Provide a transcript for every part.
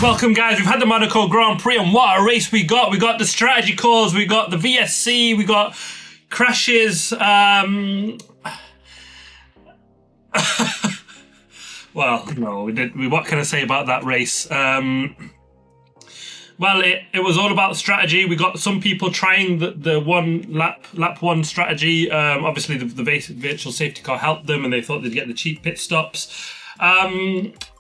Welcome guys, we've had the Monaco Grand Prix and what a race we got. We got the strategy calls, we got the VSC, we got crashes. Well, no, we did. What can I say about that race? Well, it was all about strategy. We got some people trying the lap one strategy. Obviously, the virtual safety car helped them, and they thought they'd get the cheap pit stops.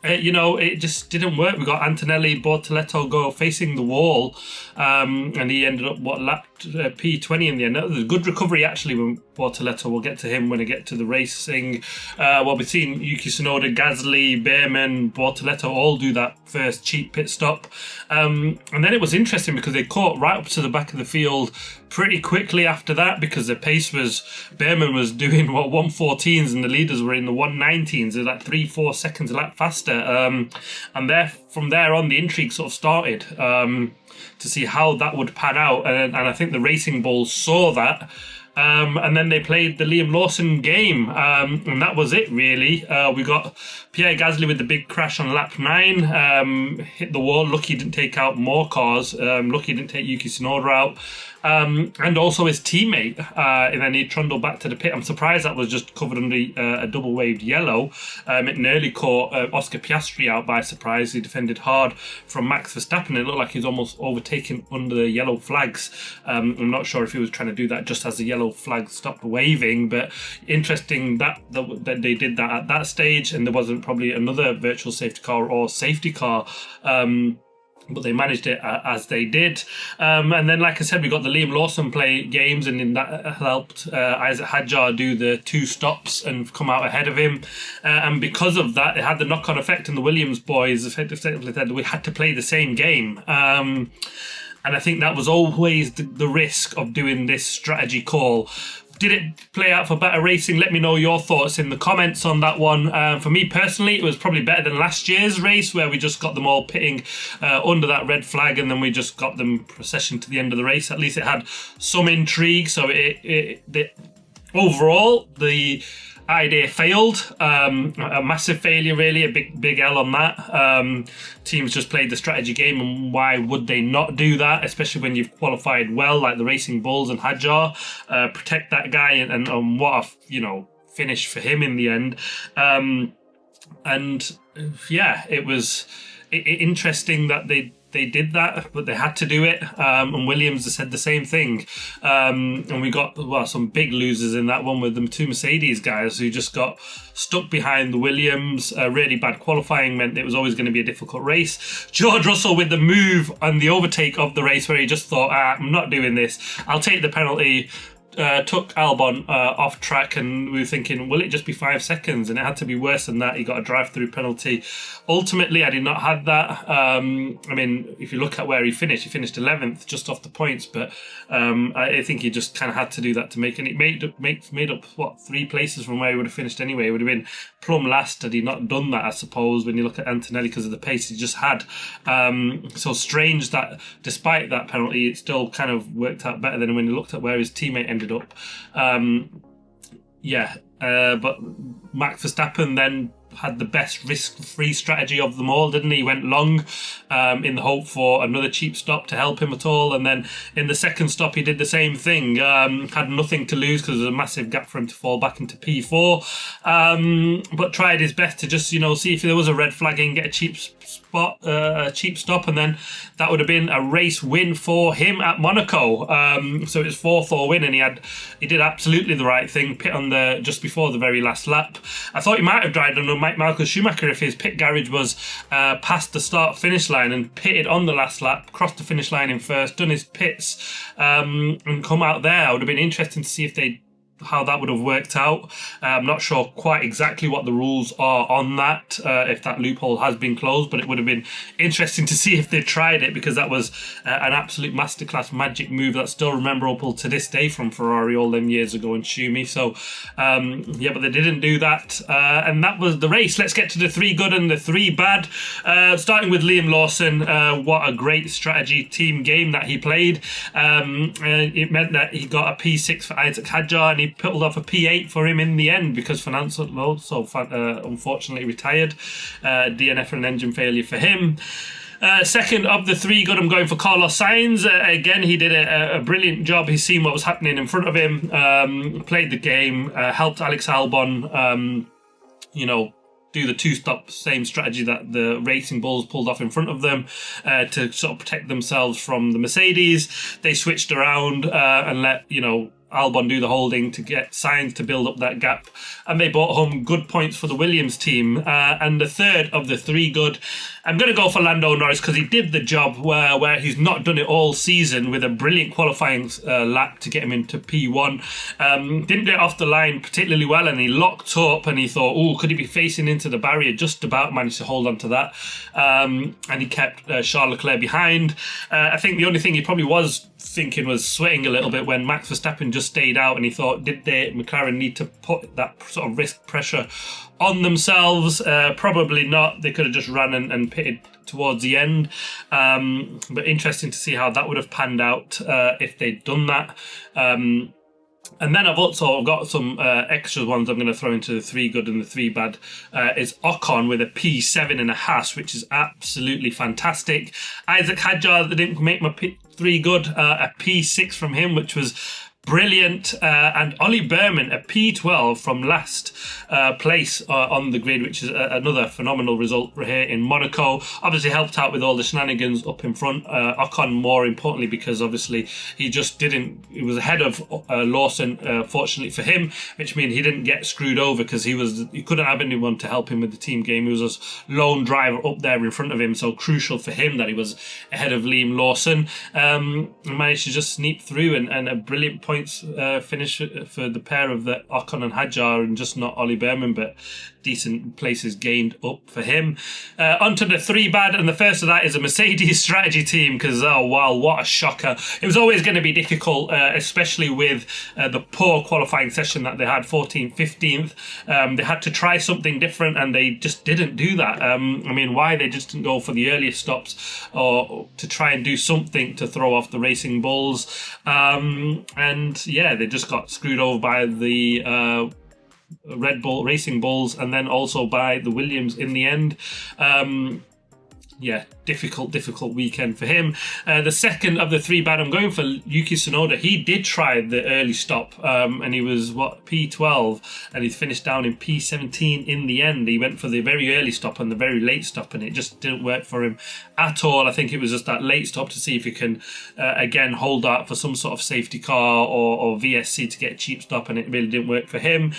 You know, it just didn't work. We got Antonelli Bortoleto go facing the wall, and he ended up lapped P20 in the end. That was a good recovery actually when Bortoleto. We'll get to him when I get to the racing. Well, we've seen Yuki Tsunoda, Gasly, Behrman, Bortoleto all do that first cheap pit stop, and then it was interesting because they caught right up to the back of the field pretty quickly after that, because the pace was, Behrman was doing 114s and the leaders were in the 119s. They're like 3-4 seconds a lap faster, and from there on the intrigue sort of started to see how that would pan out, and I think the Racing Bulls saw that. And then they played the Liam Lawson game, and that was it really. We got Pierre Gasly with the big crash on lap 9, hit the wall. Lucky he didn't take out more cars. Lucky he didn't take Yuki Tsunoda out. And also his teammate, and then he trundled back to the pit. I'm surprised that was just covered under a double waved yellow. It nearly caught Oscar Piastri out by surprise. He defended hard from Max Verstappen. It looked like he was almost overtaken under the yellow flags. I'm not sure if he was trying to do that just as the yellow flag stopped waving, but interesting that they did that at that stage, and there wasn't probably another virtual safety car or safety car. But they managed it as they did. And then, like I said, we got the Liam Lawson play games, and in that helped Isaac Hadjar do the 2 stops and come out ahead of him. And because of that, it had the knock-on effect, and the Williams boys effectively said we had to play the same game. And I think that was always the risk of doing this strategy call. Did it play out for better racing? Let me know your thoughts in the comments on that one. For me personally, it was probably better than last year's race, where we just got them all pitting under that red flag, and then we just got them procession to the end of the race. At least it had some intrigue. So overall, the idea failed. A massive failure really, a big L on that. Teams just played the strategy game, and why would they not do that, especially when you've qualified well like the Racing Bulls and Hadjar. Protect that guy, and what a finish for him in the end. And yeah, it was interesting that they did that, but they had to do it. And Williams said the same thing. And we got some big losers in that one with them 2 Mercedes guys who just got stuck behind the Williams. Really bad qualifying meant it was always going to be a difficult race. George Russell with the move and the overtake of the race, where he just thought, I'm not doing this. I'll take the penalty. Took Albon off track, and we were thinking, will it just be 5 seconds? And it had to be worse than that. He got a drive-through penalty. Ultimately, I did not have that. I mean, if you look at where he finished 11th, just off the points. But I think he just kind of had to do that to make it. It made up 3 places from where he would have finished anyway. It would have been plumb last had he not done that, I suppose, when you look at Antonelli, because of the pace he just had. So strange that despite that penalty, it still kind of worked out better than when you looked at where his teammate ended up. But Max Verstappen then had the best risk-free strategy of them all, didn't he? He went long in the hope for another cheap stop to help him at all, and then in the second stop he did the same thing. Had nothing to lose because there was a massive gap for him to fall back into P4, but tried his best to just see if there was a red flagging, get a cheap stop, and then that would have been a race win for him at Monaco. So it was 4th win, and he did absolutely the right thing, pit on just before the very last lap. I thought he might have died on Michael Schumacher if his pit garage was past the start-finish line and pitted on the last lap, crossed the finish line in first, done his pits, and come out there. It would have been interesting to see how that would have worked out. I'm not sure quite exactly what the rules are on that, if that loophole has been closed, but it would have been interesting to see if they tried it, because that was an absolute masterclass magic move that's still memorable to this day from Ferrari all them years ago in Schumi. So but they didn't do that, and that was the race. Let's get to the 3 good and the 3 bad, starting with Liam Lawson. What a great strategy team game that he played. It meant that he got a P6 for Isaac Hadjar, and he pulled off a P8 for him in the end, because Fernando Alonso unfortunately retired. DNF for an engine failure for him. Second of the three good, I'm going for Carlos Sainz. Again, he did a brilliant job. He's seen what was happening in front of him, played the game, helped Alex Albon, do the two-stop same strategy that the Racing Bulls pulled off in front of them to sort of protect themselves from the Mercedes. They switched around and let, Albon do the holding to get Sainz to build up that gap, and they brought home good points for the Williams team. And the third of the three good, I'm going to go for Lando Norris because he did the job where he's not done it all season with a brilliant qualifying lap to get him into P1. Didn't get off the line particularly well, and he locked up and he thought, could he be facing into the barrier? Just about managed to hold on to that. And he kept Charles Leclerc behind. I think the only thing he probably was thinking was sweating a little bit when Max Verstappen just stayed out, and he thought, did McLaren need to put that sort of risk pressure on themselves? Probably not. They could have just ran and pitted towards the end. But interesting to see how that would have panned out if they'd done that. And then I've also got some extra ones I'm going to throw into the three good and the three bad. Is Ocon with a P7 in a Haas, which is absolutely fantastic. Isaac Hadjar didn't make my three good, a P6 from him, which was brilliant. And Ollie Berman, a P12 from last place on the grid, which is another phenomenal result here in Monaco. Obviously helped out with all the shenanigans up in front. Ocon more importantly because obviously he was ahead of Lawson, fortunately for him, which means he didn't get screwed over because he couldn't have anyone to help him with the team game. He was a lone driver up there in front of him, so crucial for him that he was ahead of Liam Lawson. And managed to just sneak through and a brilliant points finish for the pair of the Ocon and Hadjar, and just not Ollie Berman, but decent places gained up for him. Onto the three bad, and the first of that is a Mercedes strategy team, because what a shocker. It was always going to be difficult, especially with the poor qualifying session that they had, 14th, 15th. They had to try something different and they just didn't do that. Why they just didn't go for the earliest stops or to try and do something to throw off the Racing Bulls. They just got screwed over by the Red Bull Racing Bulls, and then also by the Williams in the end. Difficult weekend for him. The second of the three bad, I'm going for Yuki Tsunoda. He did try the early stop, and he was P12, and he finished down in P17 in the end. He went for the very early stop and the very late stop, and it just didn't work for him at all. I think it was just that late stop to see if he can again hold out for some sort of safety car or VSC to get a cheap stop, and it really didn't work for him.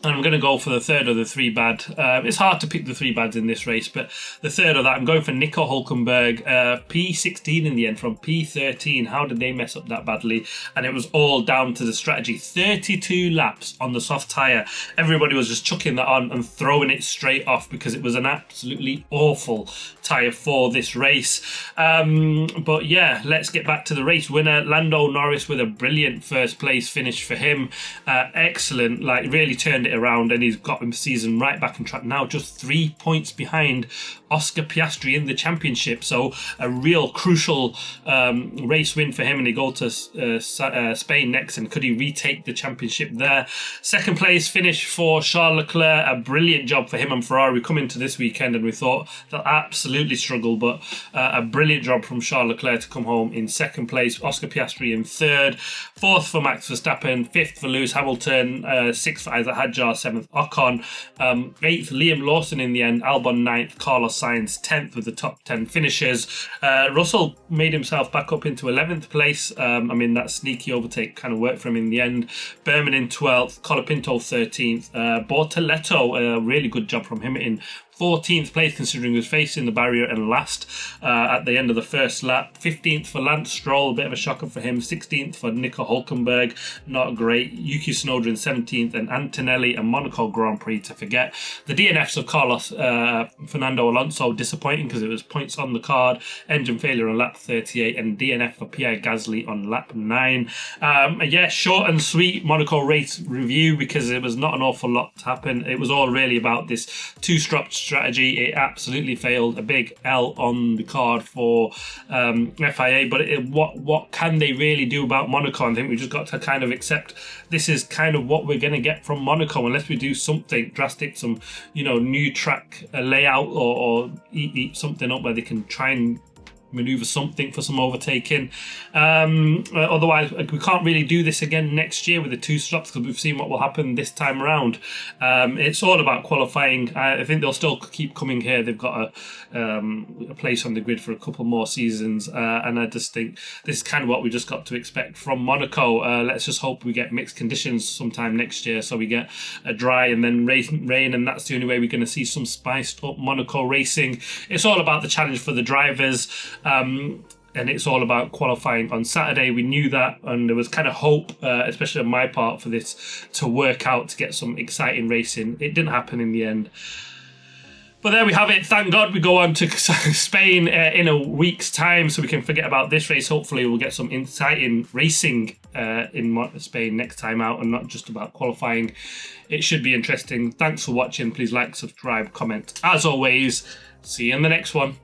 And I'm going to go for the third of the three bad. It's hard to pick the three bads in this race, but the third of that, I'm going for Nico Hülkenberg. P16 in the end from P13. How did they mess up that badly? And it was all down to the strategy. 32 laps on the soft tyre. Everybody was just chucking that on and throwing it straight off because it was an absolutely awful tyre for this race. Let's get back to the race winner. Lando Norris with a brilliant first place finish for him. Excellent, really turned it around, and he's got him season right back on track now, just 3 points behind Oscar Piastri in the championship. So a real crucial race win for him, and he go to Spain next, and could he retake the championship there? Second place finish for Charles Leclerc, a brilliant job for him and Ferrari. We come into this weekend and we thought they'll absolutely struggle, but a brilliant job from Charles Leclerc to come home in second place. Oscar Piastri in third, fourth for Max Verstappen, fifth for Lewis Hamilton, sixth for Isaac Hadjar, seventh Ocon, eighth Liam Lawson in the end, Albon ninth, Carlos Sainz 10th with the top 10 finishes. Russell made himself back up into 11th place. That sneaky overtake kind of worked for him in the end. Berman in 12th, Colapinto 13th, Bortoletto, a really good job from him in 14th place considering he was facing the barrier and last at the end of the first lap. 15th for Lance Stroll, a bit of a shocker for him. 16th for Nico Hülkenberg, not great. Yuki Tsunoda in 17th, and Antonelli and Monaco Grand Prix to forget. The DNFs of Carlos Fernando Alonso, disappointing because it was points on the card. Engine failure on lap 38 and DNF for Pierre Gasly on lap 9. Short and sweet Monaco race review because there was not an awful lot to happen. It was all really about this two-strop strategy. It absolutely failed. A big L on the card for FIA, but what can they really do about Monaco? I think we just got to kind of accept this is kind of what we're going to get from Monaco. Monaco unless we do something drastic, some, you know, new track layout, or eat something up where they can try and maneuver something for some overtaking. Otherwise, we can't really do this again next year with the 2 stops, because we've seen what will happen this time around. It's all about qualifying. I think they'll still keep coming here. They've got a place on the grid for a couple more seasons, and I just think this is kind of what we just got to expect from Monaco. Let's just hope we get mixed conditions sometime next year, so we get a dry and then rain, and that's the only way we're going to see some spiced up Monaco racing. It's all about the challenge for the drivers. And it's all about qualifying on Saturday. We knew that, and there was kind of hope, especially on my part, for this to work out, to get some exciting racing. It didn't happen in the end. But there we have it. Thank God we go on to Spain in a week's time, so we can forget about this race. Hopefully we'll get some exciting racing in Spain next time out, and not just about qualifying. It should be interesting. Thanks for watching. Please like, subscribe, comment. As always, see you in the next one.